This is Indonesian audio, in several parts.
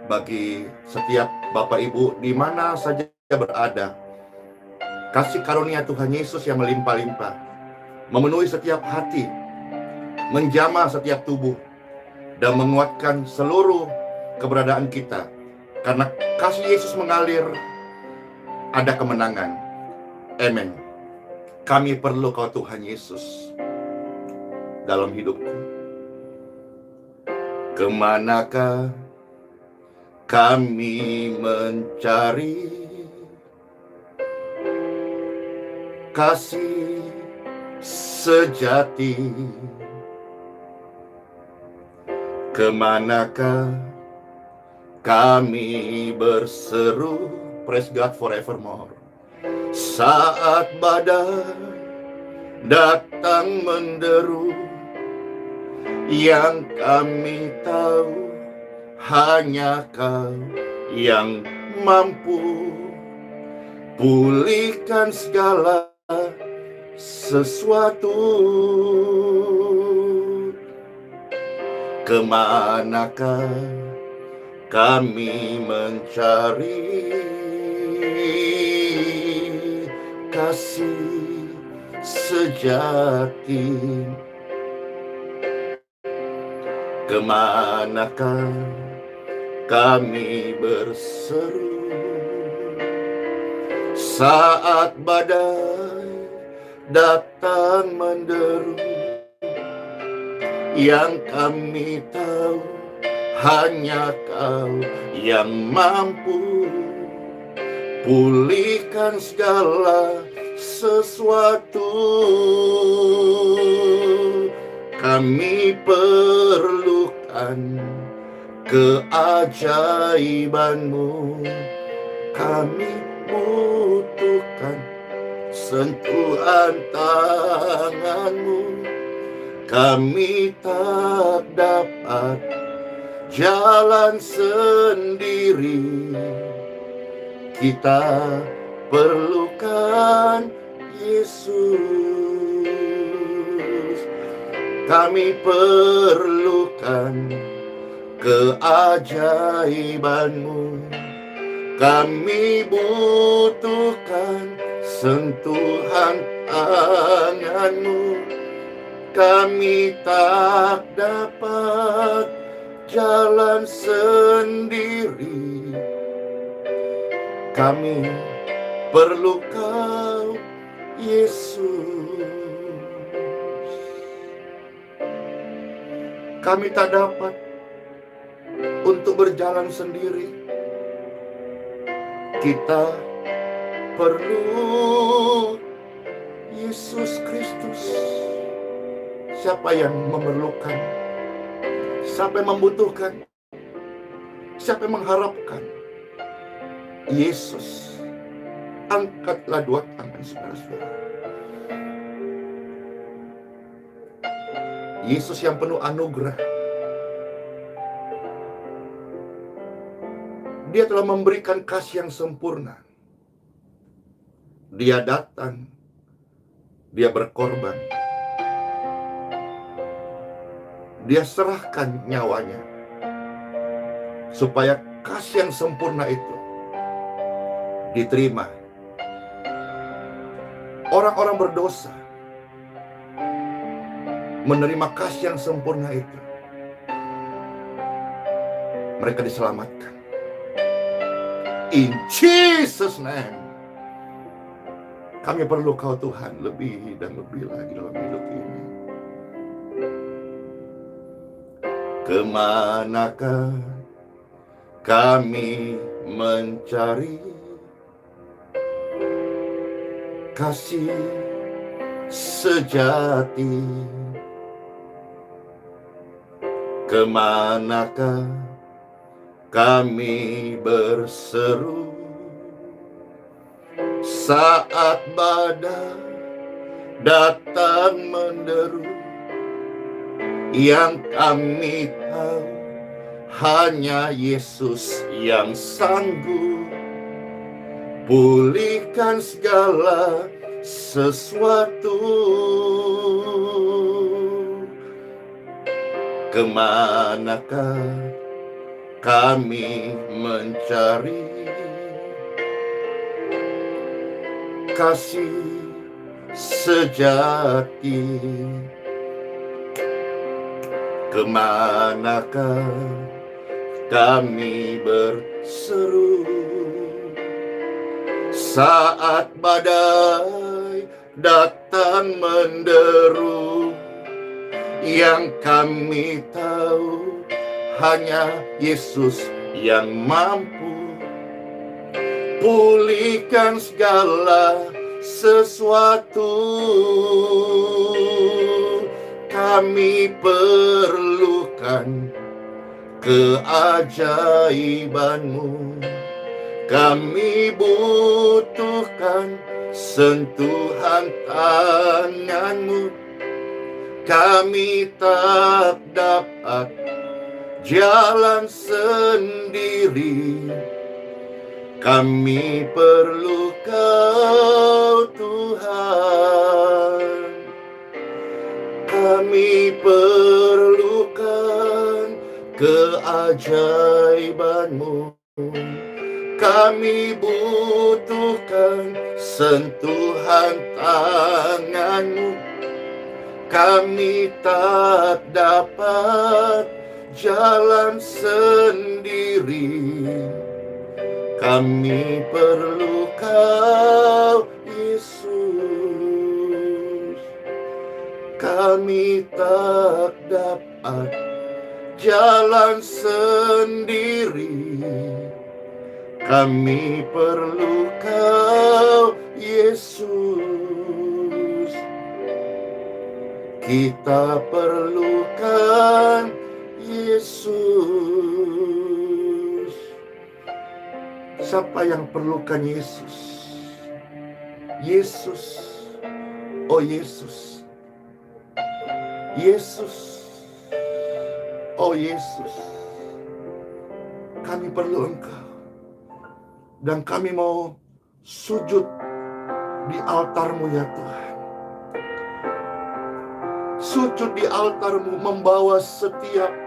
bagi setiap Bapak Ibu di mana saja berada. Kasih karunia Tuhan Yesus yang melimpah-limpah memenuhi setiap hati, menjamah setiap tubuh, dan menguatkan seluruh keberadaan kita. Karena kasih Yesus mengalir, ada kemenangan. Amin. Kami perlu Kau Tuhan Yesus dalam hidupku. Kemanakah kami mencari kasih sejati? Kemanakah kami berseru, praise God forevermore, saat badai datang menderu? Yang kami tahu hanya Kau yang mampu pulihkan segala sesuatu. Kemanakah kami mencari kasih sejati? Kemanakah kami berseru saat badai datang menderu? Yang kami tahu hanya Kau yang mampu pulihkan segala sesuatu. Kami perlukan keajaiban-Mu, kami butuhkan sentuhan tangan-Mu. Kami tak dapat jalan sendiri, kita perlukan Yesus. Kami perlukan keajaiban-Mu, kami butuhkan sentuhan tangan-Mu. Kami tak dapat jalan sendiri, kami perlu Kau Yesus. Kami tak dapat untuk berjalan sendiri, kita perlu Yesus Kristus. Siapa yang memerlukan, siapa yang membutuhkan, siapa yang mengharapkan Yesus, angkatlah dua tangan saudara-saudara. Yesus yang penuh anugerah, Dia telah memberikan kasih yang sempurna. Dia datang, Dia berkorban, Dia serahkan nyawanya supaya kasih yang sempurna itu diterima. Orang-orang berdosa menerima kasih yang sempurna itu, mereka diselamatkan. In Jesus' name. Kami perlu Kau Tuhan lebih dan lebih lagi dalam hidup ini. Kemanakah kami mencari kasih sejati? Kemanakah kami berseru saat badai datang menderu? Yang kami tahu hanya Yesus yang sanggup pulihkan segala sesuatu. Kemanakah kami mencari kasih sejati. Kemanakah kami berseru saat badai datang menderu? Yang kami tahu hanya Yesus yang mampu pulihkan segala sesuatu. Kami perlukan keajaiban-Mu. Kami butuhkan sentuhan tangan-Mu. Kami tak dapat jalan sendiri. Kami perlu Kau, Tuhan. Kami perlukan keajaiban-Mu. Kami butuhkan sentuhan tangan-Mu. Kami tak dapat jalan sendiri. Kami perlu Kau, Yesus. Kami tak dapat jalan sendiri. Kami perlu Kau, Yesus. Kita perlukan Yesus. Siapa yang perlukan Yesus? Yesus. Oh Yesus. Yesus. Oh Yesus. Kami perlu Engkau. Dan kami mau sujud di altar-Mu ya Tuhan. Sujud di altar-Mu membawa setiap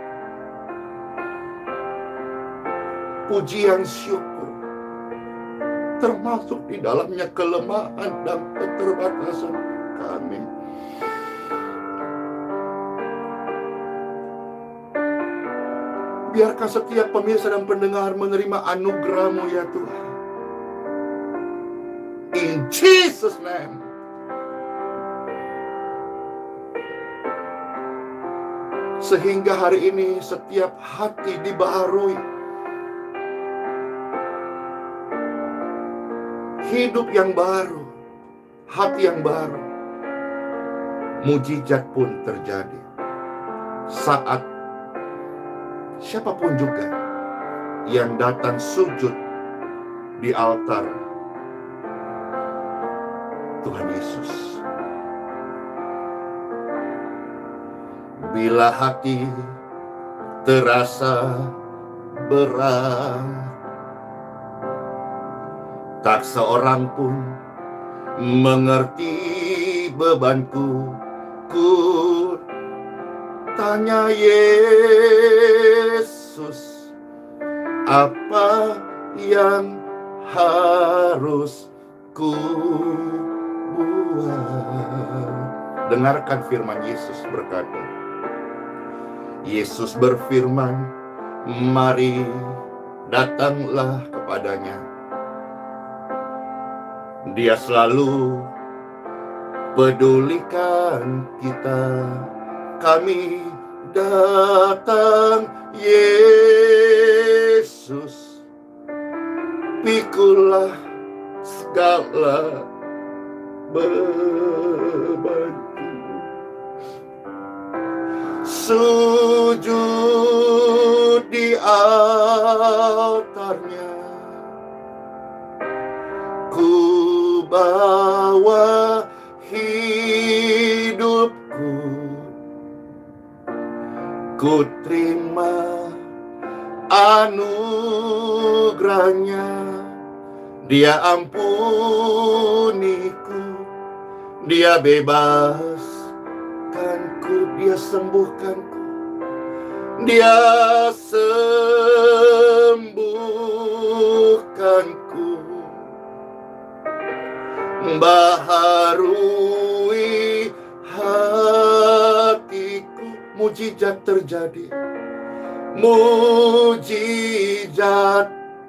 pujian syukur, termasuk di dalamnya kelemahan dan keterbatasan kami. Biarkan setiap pemirsa dan pendengar menerima anugerah-Mu ya Tuhan. In Jesus' name. Sehingga hari ini setiap hati dibaharui. Hidup yang baru, hati yang baru. Mujizat pun terjadi saat siapapun juga yang datang sujud di altar Tuhan Yesus. Bila hati terasa berat, tak seorang pun mengerti bebanku. Ku tanya Yesus, apa yang harus ku buat? Dengarkan firman Yesus berkata, Yesus berfirman, mari datanglah kepadanya. Dia selalu pedulikan kita. Kami datang Yesus, pikulah segala bebanku. Sujud di altarnya, ku bawa hidupku, ku terima anugerahnya. Dia ampuniku, Dia bebaskanku, Dia sembuhkanku. Dia sembuhkanku, baharui hatiku. Mujizat terjadi, mujizat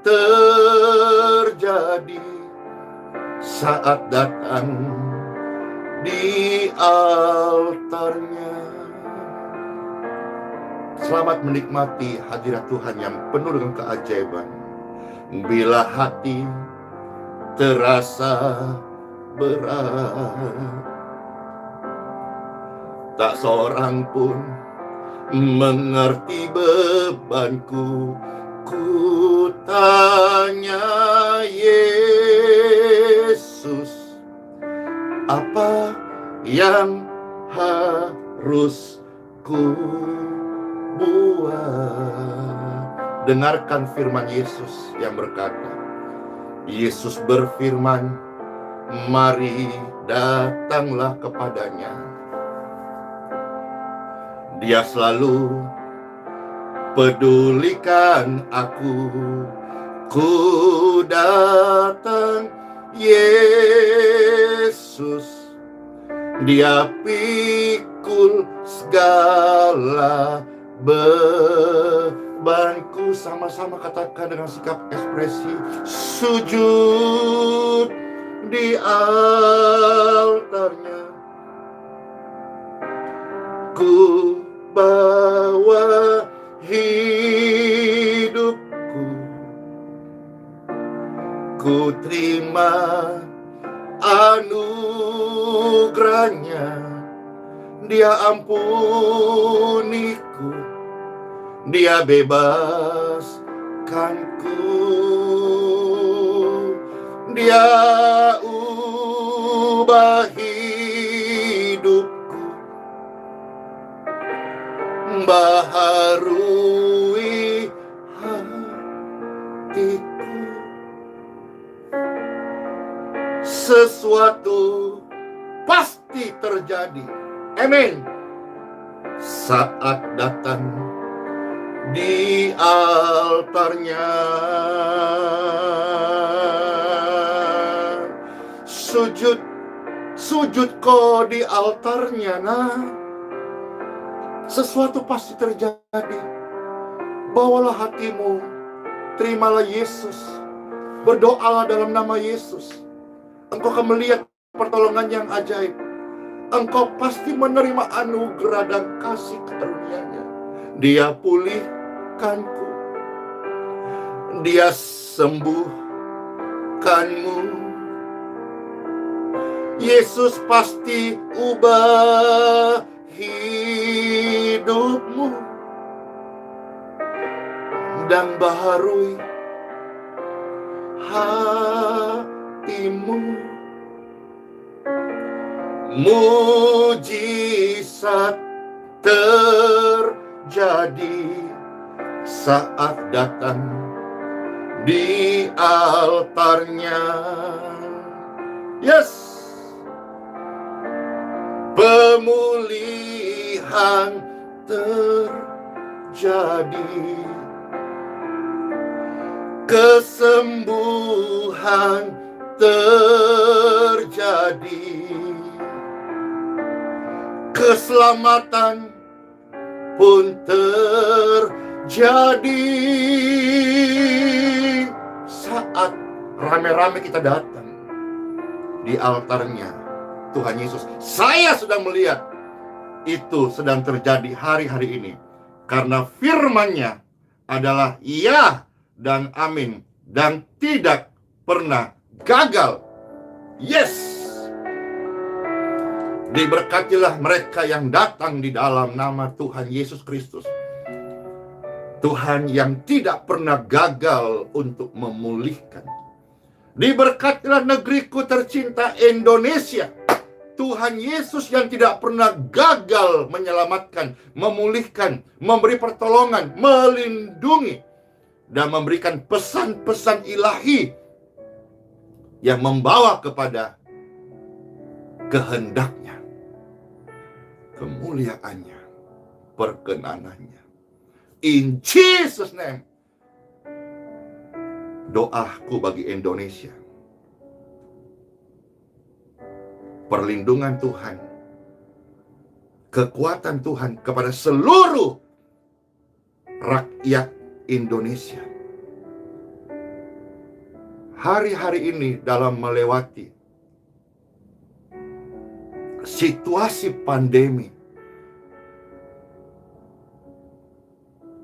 terjadi saat datang di altarnya. Selamat menikmati hadirat Tuhan yang penuh dengan keajaiban. Bila hati terasa berat, tak seorang pun mengerti bebanku. Ku tanya Yesus, apa yang harus ku buat? Dengarkan firman Yesus yang berkata, Yesus berfirman, mari datanglah kepadanya. Dia selalu pedulikan aku. Ku datang Yesus, Dia pikul segala bebanku. Sama-sama katakan dengan sikap ekspresi, sujud di altarnya. Ku bawa hidupku, ku terima anugerahnya. Dia ampuniku, Dia bebaskanku, Dia ubah hidupku, baharui hatiku. Sesuatu pasti terjadi, amin, saat datang di altarnya. Sujud kau di altarnya, nah. Sesuatu pasti terjadi. Bawalah hatimu, terimalah Yesus, berdoalah dalam nama Yesus. Engkau akan melihat pertolongan yang ajaib. Engkau pasti menerima anugerah dan kasih karunia-Nya. Dia pulihkanku, Dia sembuhkanmu. Yesus pasti ubah hidupmu dan baharui hatimu. Mujizat terjadi saat datang di altarnya. Yes, pemulihan terjadi, kesembuhan terjadi, keselamatan pun terjadi saat rame-rame kita datang di altarnya Tuhan Yesus. Saya sedang melihat itu sedang terjadi hari-hari ini, karena firman-Nya adalah ya dan amin dan tidak pernah gagal. Yes, diberkatilah mereka yang datang di dalam nama Tuhan Yesus Kristus. Tuhan yang tidak pernah gagal untuk memulihkan. Diberkatilah negeriku tercinta Indonesia. Tuhan Yesus yang tidak pernah gagal menyelamatkan, memulihkan, memberi pertolongan, melindungi, dan memberikan pesan-pesan ilahi yang membawa kepada kehendak-Nya, kemuliaan-Nya, perkenanannya. In Jesus' name. Doaku bagi Indonesia, perlindungan Tuhan, kekuatan Tuhan kepada seluruh rakyat Indonesia. Hari-hari ini dalam melewati situasi pandemi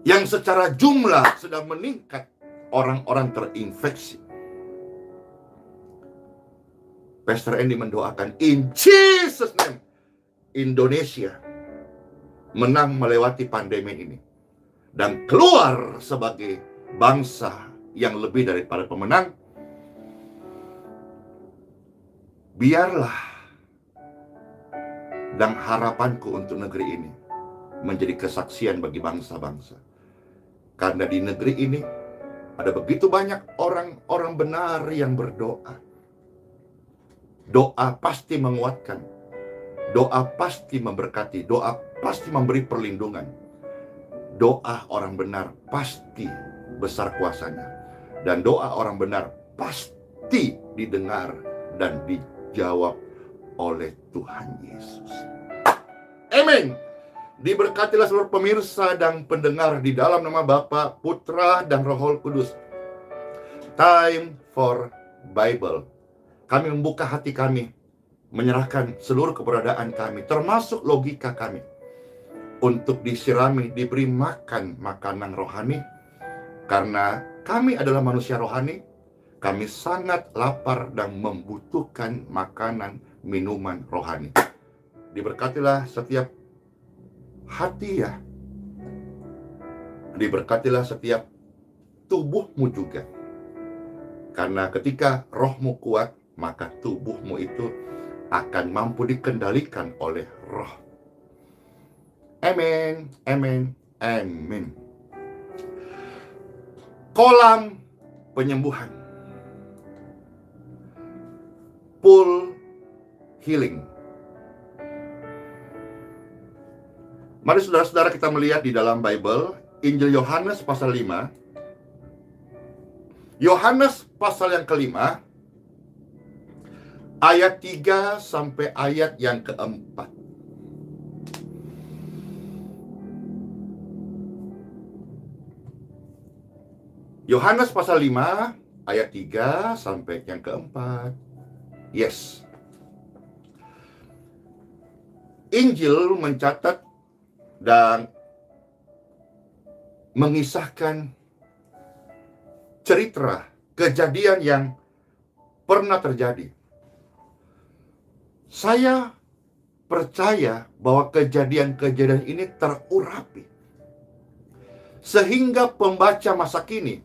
yang secara jumlah sedang meningkat, orang-orang terinfeksi. Pastor Andy mendoakan in Jesus name, Indonesia menang melewati pandemi ini dan keluar sebagai bangsa yang lebih daripada pemenang. Biarlah dan harapanku untuk negeri ini menjadi kesaksian bagi bangsa-bangsa. Karena di negeri ini ada begitu banyak orang-orang benar yang berdoa. Doa pasti menguatkan. Doa pasti memberkati. Doa pasti memberi perlindungan. Doa orang benar pasti besar kuasanya. Dan doa orang benar pasti didengar dan dijawab oleh Tuhan Yesus. Amin. Diberkatilah seluruh pemirsa dan pendengar di dalam nama Bapa, Putra, dan Roh Kudus. Time for Bible. Kami membuka hati kami, menyerahkan seluruh keberadaan kami, termasuk logika kami, untuk disirami, diberi makan makanan rohani. Karena kami adalah manusia rohani, kami sangat lapar dan membutuhkan makanan, minuman rohani. Diberkatilah setiap hati ya. Diberkatilah setiap tubuhmu juga. Karena ketika rohmu kuat, maka tubuhmu itu akan mampu dikendalikan oleh roh. Amin, amin, amin. Kolam penyembuhan. Pool healing. Mari saudara-saudara kita melihat di dalam Bible, Injil Yohanes pasal 5. Yohanes pasal yang kelima, ayat 3 sampai ayat yang keempat. Yohanes pasal 5, ayat 3 sampai yang keempat. Yes. Injil mencatat dan mengisahkan cerita kejadian yang pernah terjadi. Saya percaya bahwa kejadian-kejadian ini terurapi sehingga pembaca masa kini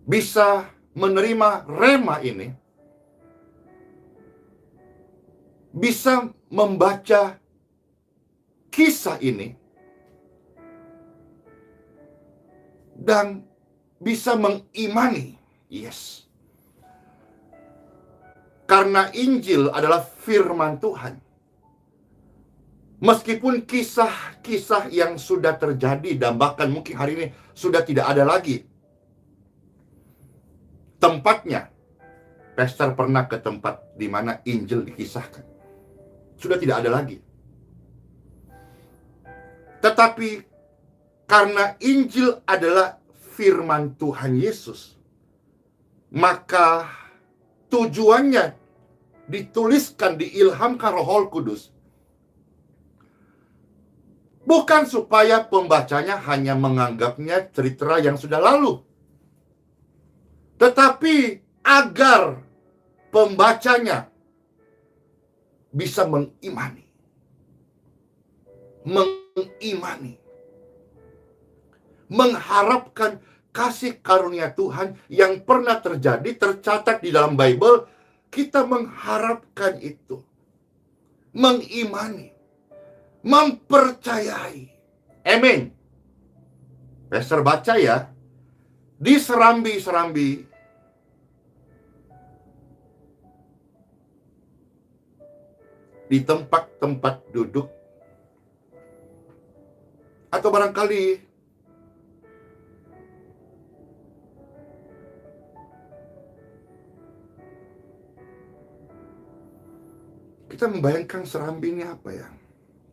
bisa menerima rema ini, bisa membaca kisah ini dan bisa mengimani. Yes. Karena Injil adalah firman Tuhan. Meskipun kisah-kisah yang sudah terjadi dan bahkan mungkin hari ini sudah tidak ada lagi tempatnya. Pastor pernah ke tempat di mana Injil dikisahkan. Sudah tidak ada lagi. Tetapi karena Injil adalah firman Tuhan Yesus, maka tujuannya dituliskan, diilhamkan Roh Kudus, bukan supaya pembacanya hanya menganggapnya cerita yang sudah lalu, tetapi agar pembacanya bisa mengimani, mengharapkan kasih karunia Tuhan yang pernah terjadi, tercatat di dalam Bible. Kita mengharapkan itu, mengimani, mempercayai. Amin. Pastor baca ya, di serambi-serambi di tempat-tempat duduk, atau barangkali Kita membayangkan serambi ini apa ya?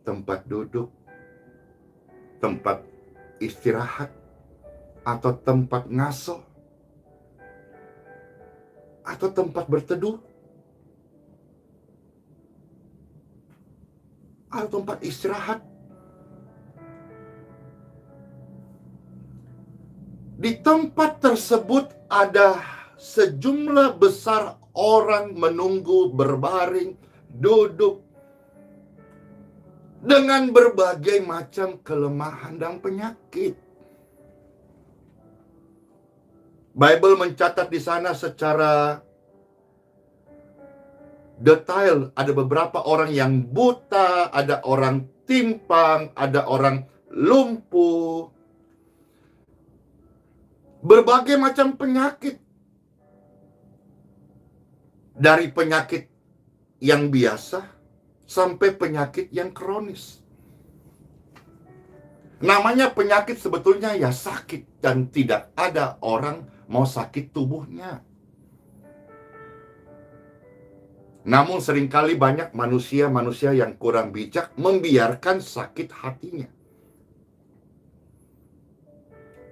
Tempat duduk, tempat istirahat, atau tempat ngaso, atau tempat berteduh, atau tempat istirahat. Di tempat tersebut ada sejumlah besar orang menunggu, berbaring, duduk, dengan berbagai macam kelemahan dan penyakit. Bible mencatat di sana secara detail, ada beberapa orang yang buta, ada orang timpang, ada orang lumpuh, berbagai macam penyakit. Dari penyakit yang biasa sampai penyakit yang kronis. Namanya penyakit sebetulnya ya sakit, dan tidak ada orang mau sakit tubuhnya. Namun seringkali banyak manusia yang kurang bijak membiarkan sakit hatinya.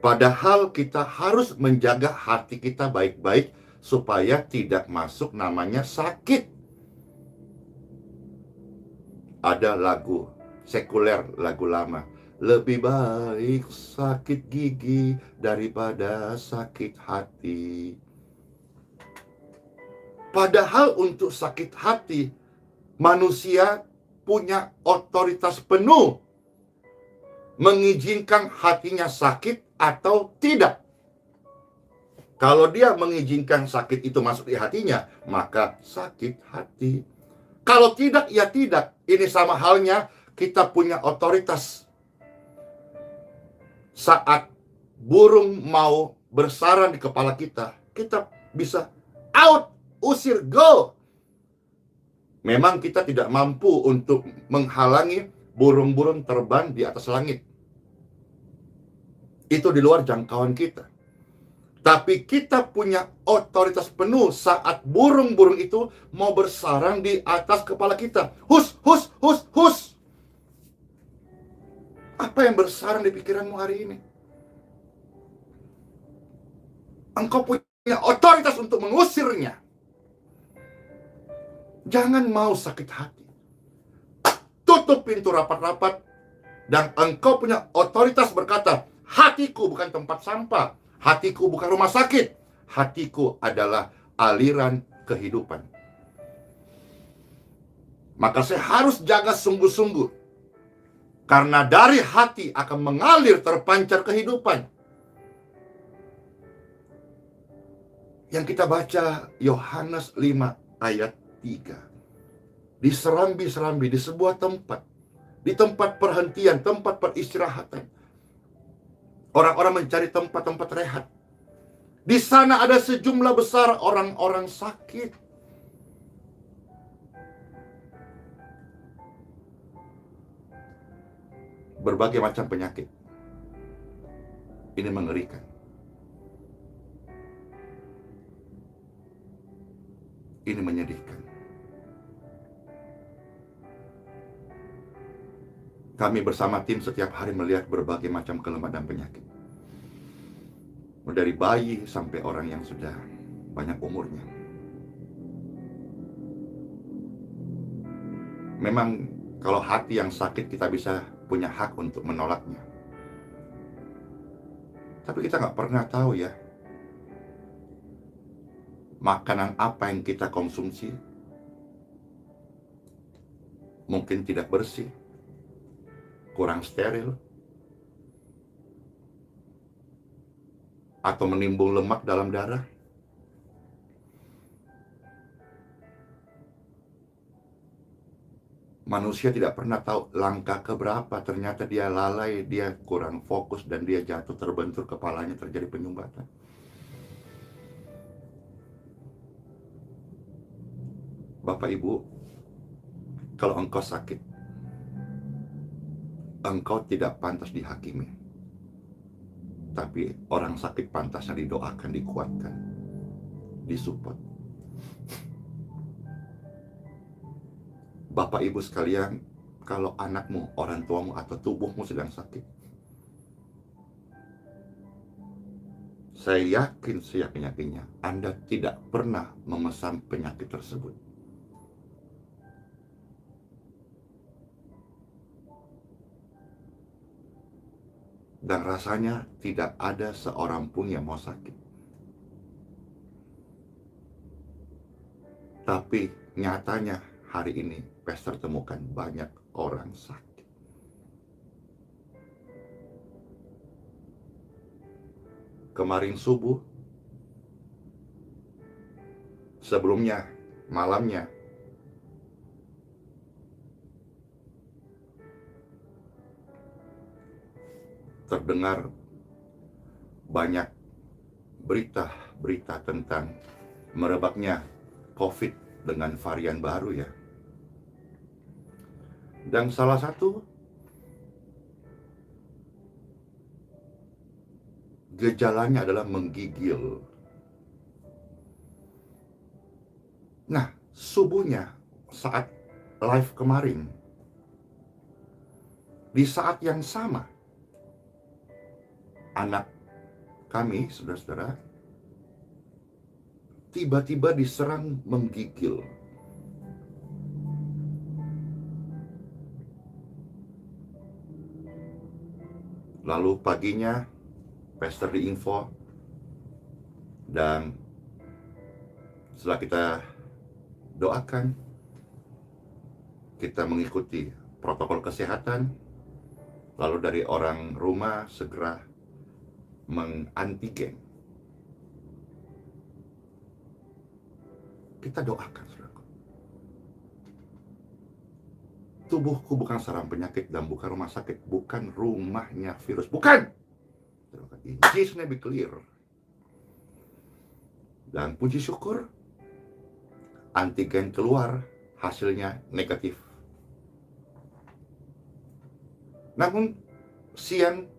Padahal kita harus menjaga hati kita baik-baik supaya tidak masuk namanya sakit. Ada lagu sekuler, lagu lama. Lebih baik sakit gigi daripada sakit hati. Padahal untuk sakit hati, manusia punya otoritas penuh mengizinkan hatinya sakit atau tidak. Kalau dia mengizinkan sakit itu masuk di hatinya, maka sakit hati. Kalau tidak, ya tidak. Ini sama halnya kita punya otoritas. Saat burung mau bersarang di kepala kita, kita bisa out, usir, go. Memang kita tidak mampu untuk menghalangi burung-burung terbang di atas langit. Itu di luar jangkauan kita. Tapi kita punya otoritas penuh saat burung-burung itu mau bersarang di atas kepala kita. Hus, hus, hus, hus. Apa yang bersarang di pikiranmu hari ini? Engkau punya otoritas untuk mengusirnya. Jangan mau sakit hati. Tutup pintu rapat-rapat. Dan engkau punya otoritas berkata, hatiku bukan tempat sampah. Hatiku bukan rumah sakit. Hatiku adalah aliran kehidupan. Maka saya harus jaga sungguh-sungguh. Karena dari hati akan mengalir terpancar kehidupan. Yang kita baca Yohanes 5 ayat 3. Di serambi-serambi, di sebuah tempat. Di tempat perhentian, tempat peristirahatan. Orang-orang mencari tempat-tempat rehat. Di sana ada sejumlah besar orang-orang sakit. Berbagai macam penyakit. Ini mengerikan. Ini menyedihkan. Kami bersama tim setiap hari melihat berbagai macam kelemahan dan penyakit. Dari bayi sampai orang yang sudah banyak umurnya. Memang kalau hati yang sakit kita bisa punya hak untuk menolaknya. Tapi kita nggak pernah tahu ya, makanan apa yang kita konsumsi mungkin tidak bersih, kurang steril, atau menimbul lemak dalam darah. Manusia tidak pernah tahu langkah keberapa, ternyata dia lalai, dia kurang fokus, dan dia jatuh terbentur kepalanya, terjadi penyumbatan. Bapak Ibu, kalau engkau sakit, engkau tidak pantas dihakimi. Tapi orang sakit pantasnya didoakan, dikuatkan, disupport. Bapak Ibu sekalian, kalau anakmu, orang tuamu, atau tubuhmu sedang sakit, saya yakin seyakin-yakinnya Anda tidak pernah memesan penyakit tersebut. Dan rasanya tidak ada seorang pun yang mau sakit. Tapi nyatanya hari ini Pastor temukan banyak orang sakit. Kemarin subuh, sebelumnya, malamnya, terdengar banyak berita-berita tentang merebaknya COVID dengan varian baru ya. Dan salah satu gejalanya adalah menggigil. Nah, subuhnya saat live kemarin, di saat yang sama, anak kami, saudara-saudara, tiba-tiba diserang menggigil. Lalu paginya, Pastor diinfo, dan setelah kita doakan, kita mengikuti protokol kesehatan, lalu dari orang rumah segera mengantigen. Kita doakan, saudaraku. Tubuhku bukan sarang penyakit dan bukan rumah sakit, bukan rumahnya virus, bukan. In Jesus name be clear. Dan puji syukur, antigen keluar, hasilnya negatif. Namun siang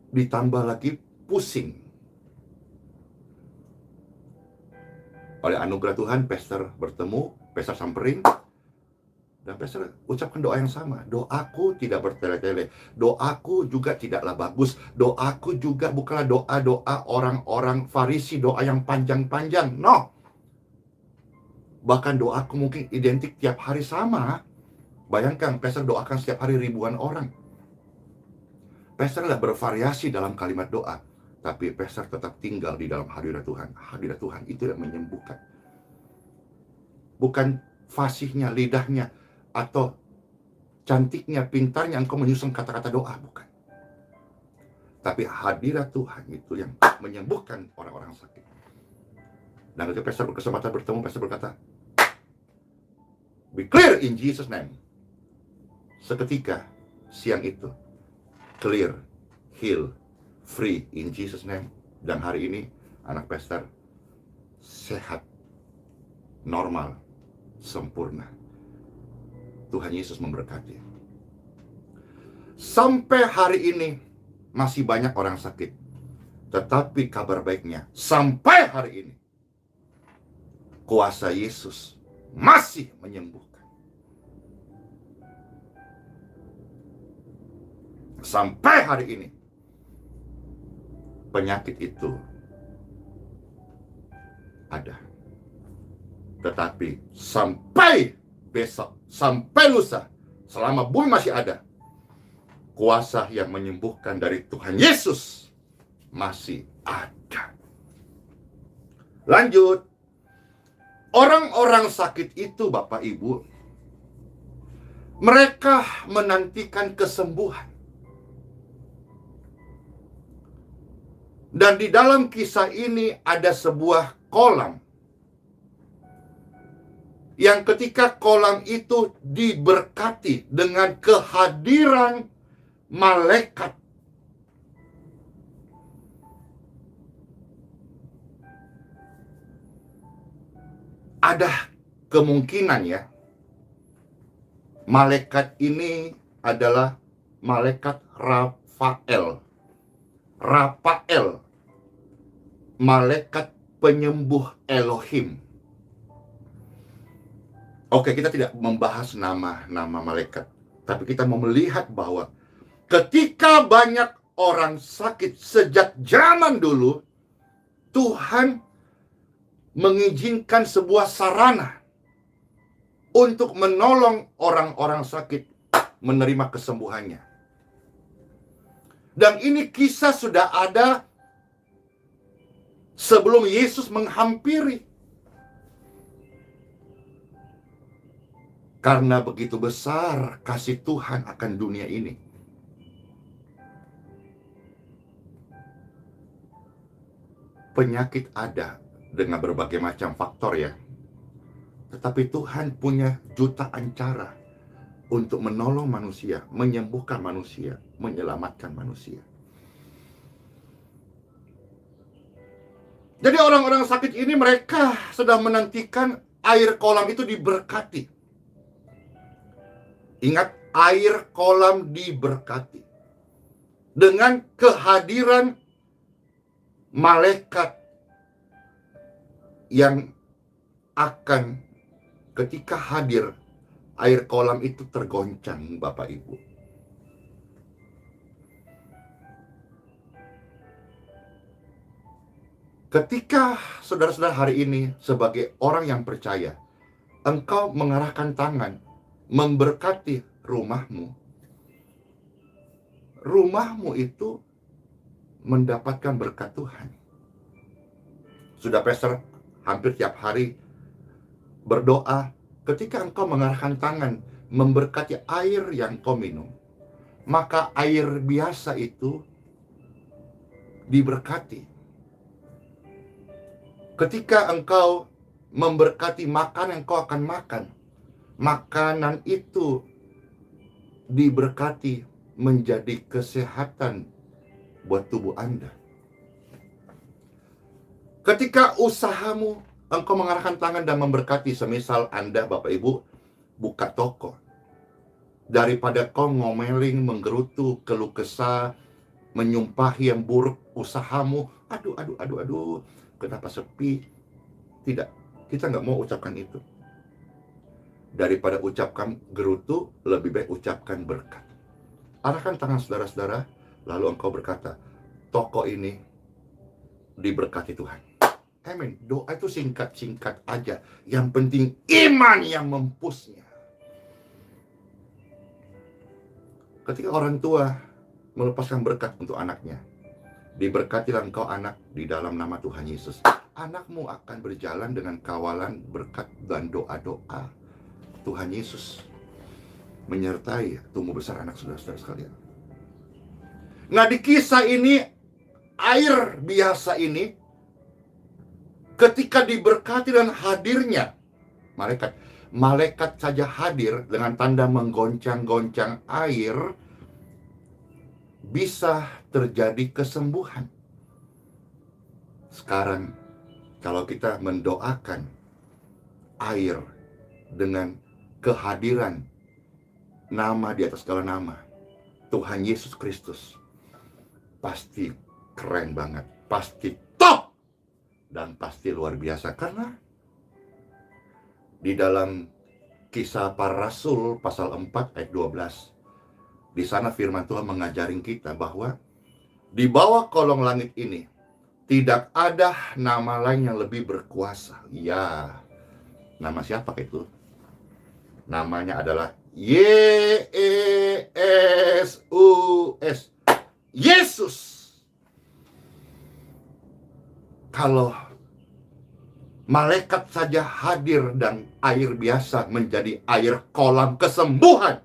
ditambah lagi pusing. Oleh anugerah Tuhan, Pastor bertemu, Pastor samperin, dan Pastor ucapkan doa yang sama. Doaku tidak bertele-tele, doaku juga tidaklah bagus, doaku juga bukanlah doa-doa orang-orang Farisi, doa yang panjang-panjang. No. Bahkan doaku mungkin identik tiap hari sama. Bayangkan, Pastor doakan setiap hari ribuan orang. Pastor tidak bervariasi dalam kalimat doa, tapi Pastor tetap tinggal di dalam hadirat Tuhan. Hadirat Tuhan itu yang menyembuhkan. Bukan fasihnya, lidahnya, atau cantiknya, pintarnya engkau menyusun kata-kata doa, bukan. Tapi hadirat Tuhan itu yang menyembuhkan orang-orang sakit. Dan ketika Pastor berkesempatan bertemu, Pastor berkata, be clear in Jesus name. Seketika siang itu clear, heal, free in Jesus name. Dan hari ini anak Pastor sehat, normal, sempurna. Tuhan Yesus memberkati. Sampai hari ini masih banyak orang sakit. Tetapi kabar baiknya, sampai hari ini kuasa Yesus masih menyembuhkan. Sampai hari ini penyakit itu ada. Tetapi sampai besok, sampai lusa, selama bumi masih ada, kuasa yang menyembuhkan dari Tuhan Yesus masih ada. Lanjut. Orang-orang sakit itu, Bapak Ibu, mereka menantikan kesembuhan. Dan di dalam kisah ini ada sebuah kolam, yang ketika kolam itu diberkati dengan kehadiran malaikat. Ada kemungkinan ya, malaikat ini adalah malaikat Rafael. Rafael, malaikat penyembuh Elohim. Oke, kita tidak membahas nama-nama malaikat, tapi kita mau melihat bahwa ketika banyak orang sakit sejak zaman dulu, Tuhan mengizinkan sebuah sarana untuk menolong orang-orang sakit menerima kesembuhannya. Dan ini kisah sudah ada sebelum Yesus menghampiri. Karena begitu besar kasih Tuhan akan dunia ini. Penyakit ada dengan berbagai macam faktor ya. Tetapi Tuhan punya jutaan cara untuk menolong manusia, menyembuhkan manusia, menyelamatkan manusia. Jadi orang-orang sakit ini mereka sedang menantikan air kolam itu diberkati. Ingat, air kolam diberkati dengan kehadiran malaikat yang akan ketika hadir air kolam itu tergoncang, Bapak Ibu. Ketika saudara-saudara hari ini sebagai orang yang percaya, engkau mengarahkan tangan memberkati rumahmu, rumahmu itu mendapatkan berkat Tuhan. Sudah pastor hampir tiap hari berdoa, ketika engkau mengarahkan tangan memberkati air yang kau minum, maka air biasa itu diberkati. Ketika engkau memberkati makanan yang kau akan makan, makanan itu diberkati menjadi kesehatan buat tubuh Anda. Ketika usahamu, engkau mengarahkan tangan dan memberkati, semisal Anda, Bapak Ibu, buka toko. Daripada kau ngomelin, menggerutu, keluh kesah, menyumpahi yang buruk usahamu, aduh, kenapa sepi? Tidak, kita nggak mau ucapkan itu. Daripada ucapkan gerutu, lebih baik ucapkan berkat. Arahkan tangan saudara-saudara, lalu engkau berkata, toko ini diberkati Tuhan. Amin. Doa itu singkat-singkat aja. Yang penting iman yang mempusnya. Ketika orang tua melepaskan berkat untuk anaknya, diberkatilah engkau anak di dalam nama Tuhan Yesus. Anakmu akan berjalan dengan kawalan berkat dan doa-doa Tuhan Yesus menyertai tumbuh besar anak saudara-saudara sekalian. Nah, di kisah ini, air biasa ini ketika diberkati dan hadirnya malaikat saja hadir dengan tanda menggoncang-goncang air, bisa terjadi kesembuhan. Sekarang kalau kita mendoakan air dengan kehadiran nama di atas segala nama, Tuhan Yesus Kristus, pasti keren banget, pasti top, dan pasti luar biasa. Karena di dalam Kisah Para Rasul pasal 4 ayat 12, di sana firman Tuhan mengajarin kita bahwa di bawah kolong langit ini tidak ada nama lain yang lebih berkuasa. Ya, nama siapa itu? Namanya adalah Yesus. Yesus. Kalau malaikat saja hadir dan air biasa menjadi air kolam kesembuhan,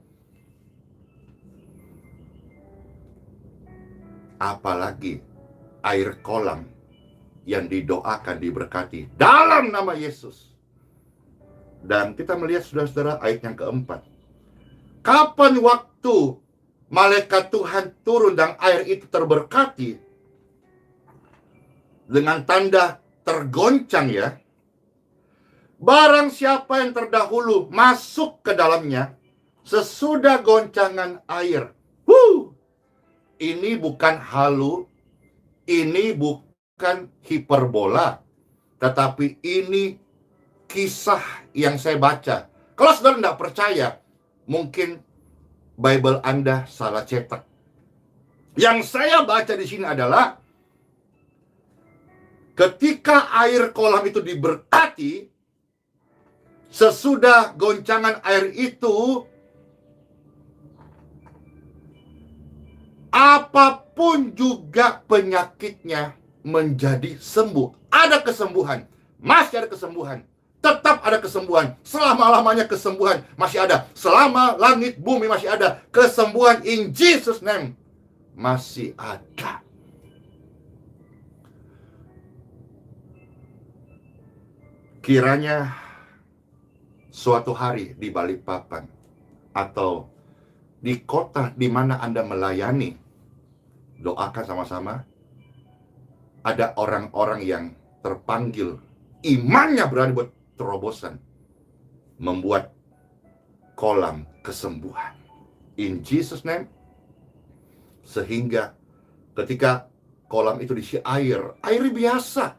apalagi air kolam yang didoakan diberkati dalam nama Yesus. Dan kita melihat saudara-saudara ayat yang keempat. Kapan waktu malaikat Tuhan turun dan air itu terberkati dengan tanda tergoncang ya. Barang siapa yang terdahulu masuk ke dalamnya sesudah goncangan air. Ini bukan halu, ini bukan hiperbola, tetapi ini kisah yang saya baca Kalau saudara tidak percaya, mungkin Bible Anda salah cetak. Yang saya baca di sini adalah ketika air kolam itu diberkati, sesudah goncangan air itu, apapun juga penyakitnya menjadi sembuh. Ada kesembuhan, masih ada kesembuhan. Tetap ada kesembuhan. Selama-lamanya kesembuhan masih ada. Selama langit bumi masih ada. Kesembuhan in Jesus name masih ada. Kiranya suatu hari di Balikpapan atau di kota di mana Anda melayani, doakan sama-sama, ada orang-orang yang terpanggil, imannya berani buat terobosan, membuat kolam kesembuhan in Jesus name, sehingga ketika kolam itu diisi air biasa,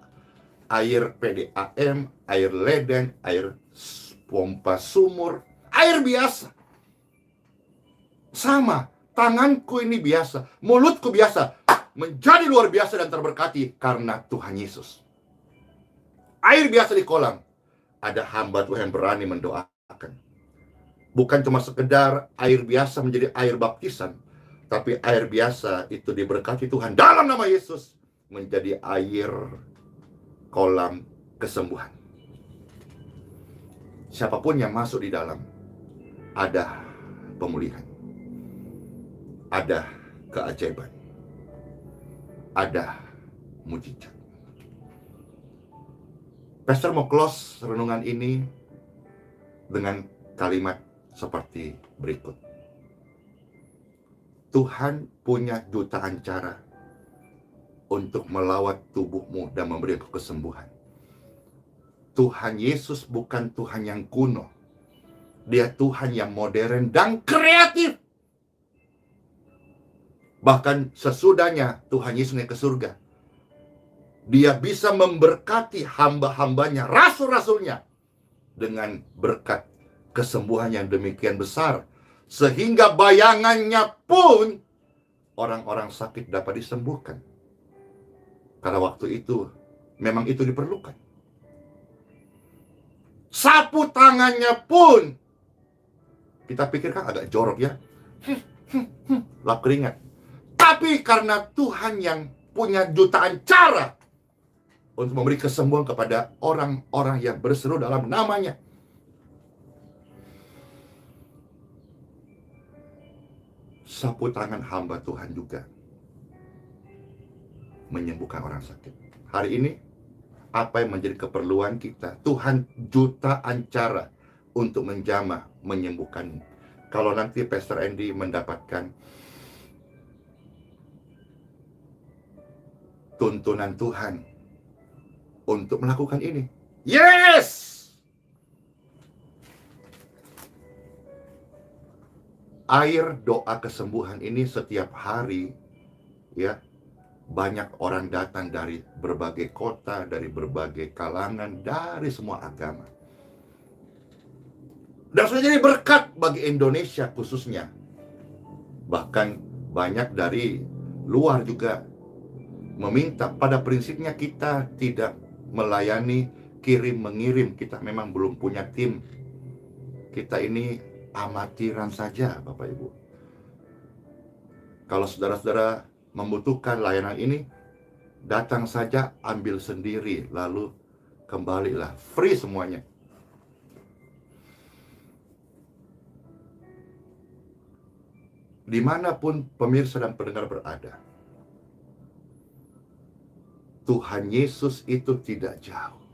air PDAM, air ledeng, air pompa sumur, air biasa, sama, tanganku ini biasa, mulutku biasa, menjadi luar biasa dan terberkati karena Tuhan Yesus. Air biasa di kolam. Ada hamba Tuhan berani mendoakan. Bukan cuma sekedar air biasa menjadi air baptisan, tapi air biasa itu diberkati Tuhan dalam nama Yesus menjadi air kolam kesembuhan. Siapapun yang masuk di dalam, ada pemulihan, ada keajaiban, ada mujizat. Pastor mau close renungan ini dengan kalimat seperti berikut. Tuhan punya jutaan cara untuk melawat tubuhmu dan memberi kesembuhan. Tuhan Yesus bukan Tuhan yang kuno. Dia Tuhan yang modern dan kreatif. Bahkan sesudahnya Tuhan Yesus naik ke surga, Dia bisa memberkati hamba-hambanya, rasul-rasulnya, dengan berkat kesembuhan yang demikian besar, sehingga bayangannya pun orang-orang sakit dapat disembuhkan. Karena waktu itu memang itu diperlukan. Sapu tangannya pun kita pikirkan agak jorok ya, lap keringat. Tapi karena Tuhan yang punya jutaan cara untuk memberi kesembuhan kepada orang-orang yang berseru dalam namanya. Sapu tangan hamba Tuhan juga menyembuhkan orang sakit. Hari ini, apa yang menjadi keperluan kita? Tuhan jutaan cara untuk menjamah, menyembuhkan. Kalau nanti Pastor Andy mendapatkan tuntunan Tuhan untuk melakukan ini, yes! Air doa kesembuhan ini setiap hari, ya, banyak orang datang dari berbagai kota, dari berbagai kalangan, dari semua agama. Dan sudah jadi berkat bagi Indonesia khususnya. Bahkan banyak dari luar juga meminta. Pada prinsipnya kita tidak melayani kirim-mengirim. Kita memang belum punya tim. Kita ini amatiran saja, Bapak Ibu. Kalau saudara-saudara membutuhkan layanan ini, datang saja, ambil sendiri, lalu kembalilah. Free semuanya. Dimanapun pemirsa dan pendengar berada, Tuhan Yesus itu tidak jauh.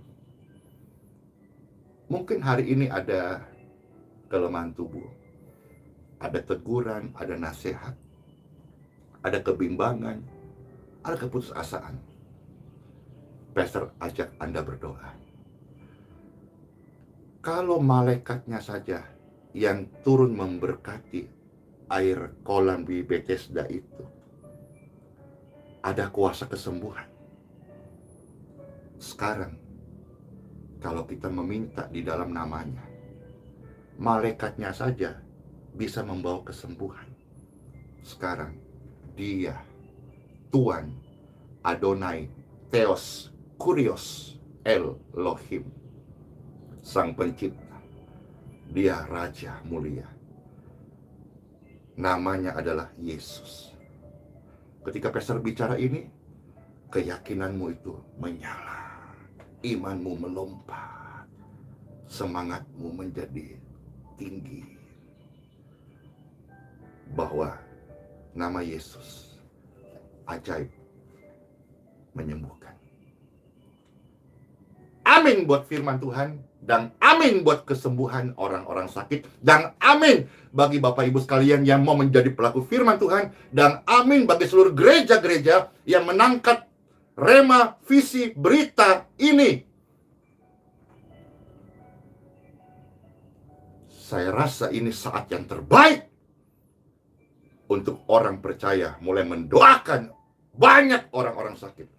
Mungkin hari ini ada kelemahan tubuh, ada teguran, ada nasihat, ada kebimbangan, ada keputusasaan. Pastor ajak Anda berdoa. Kalau malaikatnya saja yang turun memberkati air kolam di Bethesda itu, ada kuasa kesembuhan. Sekarang, kalau kita meminta di dalam namanya, malaikatnya saja bisa membawa kesembuhan. Sekarang Dia, Tuhan, Adonai, Theos, Kurios, Elohim, Sang Pencipta. Dia Raja mulia. Namanya adalah Yesus. Ketika pastor bicara ini, keyakinanmu itu menyala, imanmu melompat, semangatmu menjadi tinggi, bahwa nama Yesus ajaib, menyembuhkan. Amin buat firman Tuhan, dan amin buat kesembuhan orang-orang sakit, dan amin bagi Bapak Ibu sekalian yang mau menjadi pelaku firman Tuhan, dan amin bagi seluruh gereja-gereja yang menangkap rema visi berita ini. Saya rasa ini saat yang terbaik untuk orang percaya mulai mendoakan banyak orang-orang sakit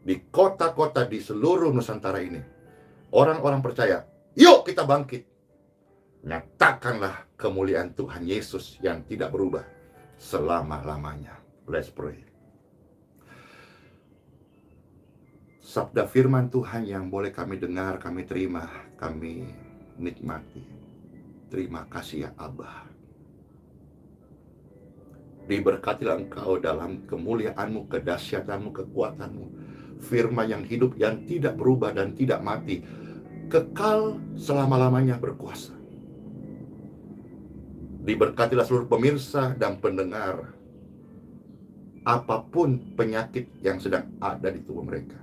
di kota-kota di seluruh Nusantara ini. Orang-orang percaya, yuk kita bangkit. Nyatakanlah kemuliaan Tuhan Yesus yang tidak berubah selama-lamanya. Let's pray. Sabda firman Tuhan yang boleh kami dengar, kami terima, kami nikmati. Terima kasih ya Abah. Diberkatilah Engkau dalam kemuliaanmu, kedahsyatanmu, kekuatanmu. Firman yang hidup, yang tidak berubah dan tidak mati, kekal selama-lamanya berkuasa. Diberkatilah seluruh pemirsa dan pendengar, apapun penyakit yang sedang ada di tubuh mereka.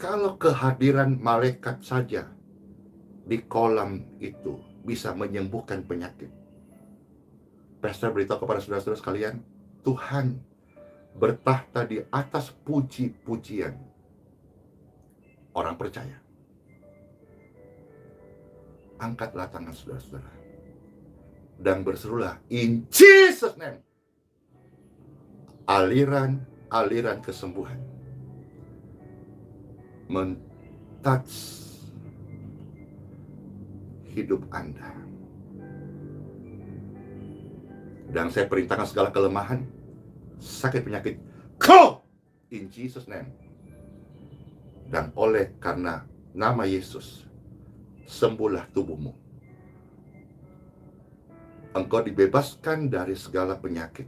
Kalau kehadiran malaikat saja di kolam itu bisa menyembuhkan penyakit, pastor beritahu kepada saudara-saudara sekalian, Tuhan bertahta di atas puji-pujian orang percaya. Angkatlah tangan saudara-saudara dan berserulah, in Jesus name. Aliran kesembuhan men-touch hidup Anda. Dan saya perintahkan segala kelemahan, sakit penyakit, go in Jesus name. Dan oleh karena nama Yesus, sembuhlah tubuhmu. Engkau dibebaskan dari segala penyakit.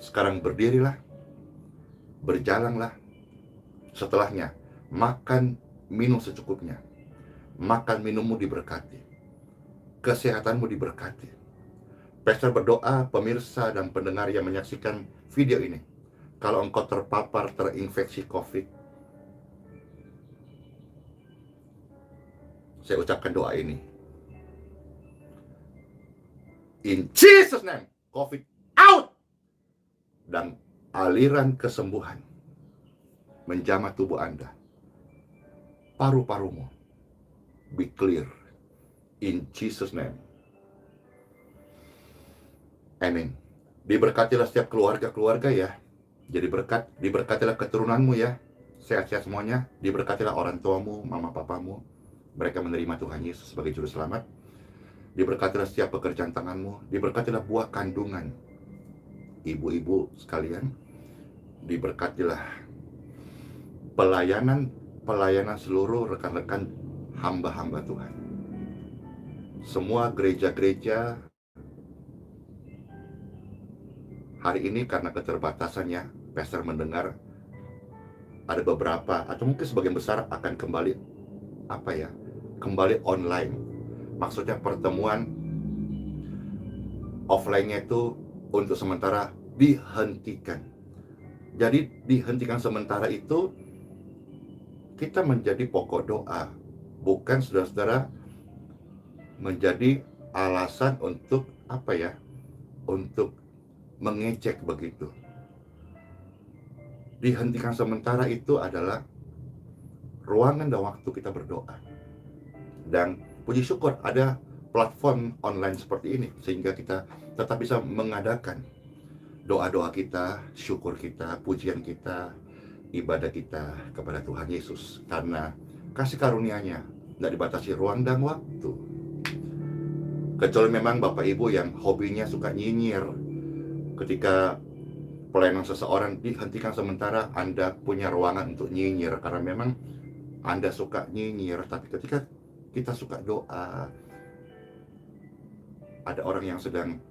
Sekarang berdirilah, berjalanlah. Setelahnya, makan, minum secukupnya. Makan, minummu diberkati. Kesehatanmu diberkati. Pastor berdoa, pemirsa dan pendengar yang menyaksikan video ini, kalau engkau terpapar, terinfeksi COVID, saya ucapkan doa ini. In Jesus name, COVID out! Dan aliran kesembuhan menjamah tubuh Anda. Paru-parumu be clear. In Jesus name. Amin. Diberkatilah setiap keluarga-keluarga ya. Jadi diberkatilah keturunanmu ya. Sehat-sehat semuanya. Diberkatilah orang tuamu, mama papamu. Mereka menerima Tuhan Yesus sebagai juru selamat. Diberkatilah setiap pekerjaan tanganmu. Diberkatilah buah kandungan ibu-ibu sekalian. Diberkatilah pelayanan seluruh rekan-rekan hamba-hamba Tuhan. Semua gereja-gereja hari ini karena keterbatasannya, pastor mendengar ada beberapa atau mungkin sebagian besar akan kembali online. Maksudnya pertemuan offline-nya itu untuk sementara dihentikan. Jadi dihentikan sementara itu kita menjadi pokok doa, bukan saudara-saudara menjadi alasan untuk untuk mengecek begitu. Dihentikan sementara itu adalah ruangan dan waktu kita berdoa. Dan puji syukur ada platform online seperti ini, sehingga kita tetap bisa mengadakan doa-doa kita, syukur kita, pujian kita, ibadah kita kepada Tuhan Yesus. Karena kasih karunia-Nya tidak dibatasi ruang dan waktu. Kecuali memang Bapak Ibu yang hobinya suka nyinyir, ketika pelayanan seseorang dihentikan sementara, Anda punya ruangan untuk nyinyir karena memang Anda suka nyinyir. Tapi ketika kita suka doa, ada orang yang sedang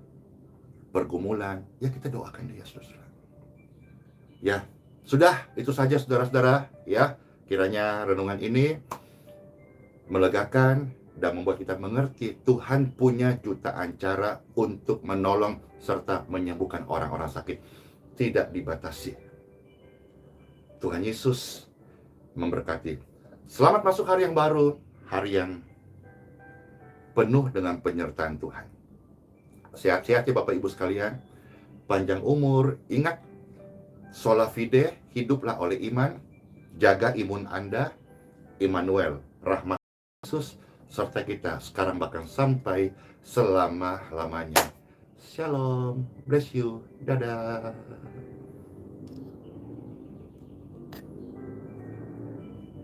pergumulan, ya kita doakan dia, saudara. Ya, sudah, itu saja saudara-saudara, ya. Kiranya renungan ini melegakan dan membuat kita mengerti Tuhan punya jutaan cara untuk menolong serta menyembuhkan orang-orang sakit. Tidak dibatasi. Tuhan Yesus memberkati. Selamat masuk hari yang baru, hari yang penuh dengan penyertaan Tuhan. Sehat-sehat ya Bapak Ibu sekalian. Panjang umur, ingat, sola fide, hiduplah oleh iman, jaga imun Anda, Immanuel, rahmat Yesus serta kita sekarang bahkan sampai selama-lamanya. Shalom, bless you, dadah.